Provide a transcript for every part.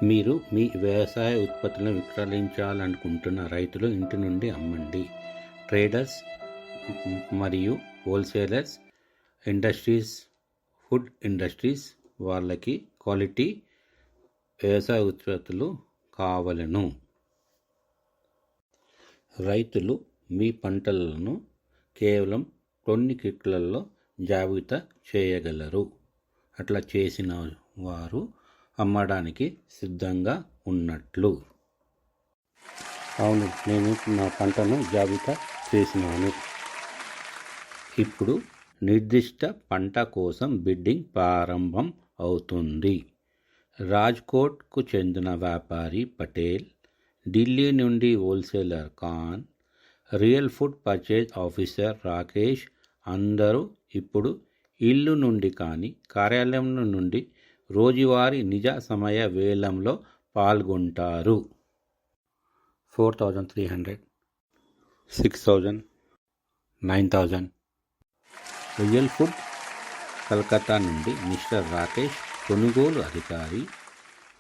మీరు మీ వ్యవసాయ ఉత్పత్తులను విక్రయించాలనుకుంటున్న రైతులు ఇంటి నుండి అమ్మండి. ట్రేడర్స్ మరియు హోల్సేలర్స్, ఇండస్ట్రీస్, ఫుడ్ ఇండస్ట్రీస్ వాళ్ళకి క్వాలిటీ వ్యవసాయ ఉత్పత్తులు కావలను. రైతులు మీ పంటలను కేవలం కొన్ని క్లిక్లలో జాబితా చేయగలరు. అట్లా చేసిన వారు అమ్మడానికి సిద్ధంగా ఉన్నట్లు. అవును, నేను నా పంటను జాబితా చేసినాను. ఇప్పుడు నిర్దిష్ట పంట కోసం బిడ్డింగ్ ప్రారంభం అవుతుంది. రాజ్కోట్కు చెందిన వ్యాపారి పటేల్, ఢిల్లీ నుండి wholesaler Khan, real food purchase officer Rakesh అందరూ ఇప్పుడు ఇల్లు నుండి కానీ కార్యాలయం నుండి రోజువారీ నిజ సమయ వేలంలో పాల్గొంటారు. 4,300, 6,000, 9,000. రియల్ ఫుడ్ కలకత్తా నుండి మిస్టర్ రాకేష్ కొనుగోలు అధికారి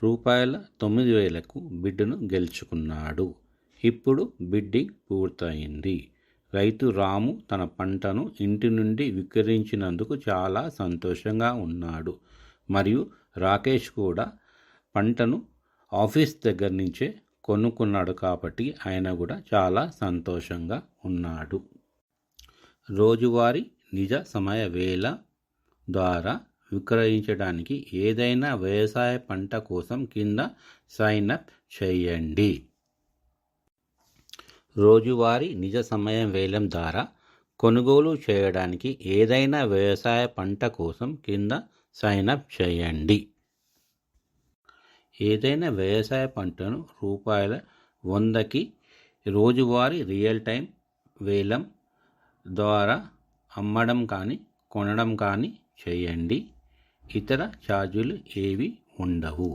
₹9,000కు బిడ్డును గెలుచుకున్నాడు. ఇప్పుడు బిడ్డింగ్ పూర్తయింది. రైతు రాము తన పంటను ఇంటి నుండి విక్రయించినందుకు చాలా సంతోషంగా ఉన్నాడు. మరియు రాకేష్ కూడా పంటను ఆఫీస్ దగ్గర నుంచే కొనుక్కున్నాడు కాబట్టి ఆయన కూడా చాలా సంతోషంగా ఉన్నాడు. రోజువారీ నిజ సమయ వేల ద్వారా విక్రయించడానికి ఏదైనా వ్యవసాయ పంట కోసం కింద సైన్ అప్ చేయండి. రోజువారీ నిజ సమయం వేలం ద్వారా కొనుగోలు చేయడానికి ఏదైనా వ్యవసాయ పంట కోసం కింద సైన్ అప్ చేయండి. ఏదైనా వ్యవసాయ పంటను ₹100కి రోజువారీ రియల్ టైం వేలం ద్వారా అమ్మడం కానీ కొనడం కానీ చేయండి. ఇతర ఛార్జీలు ఏవి ఉండవు.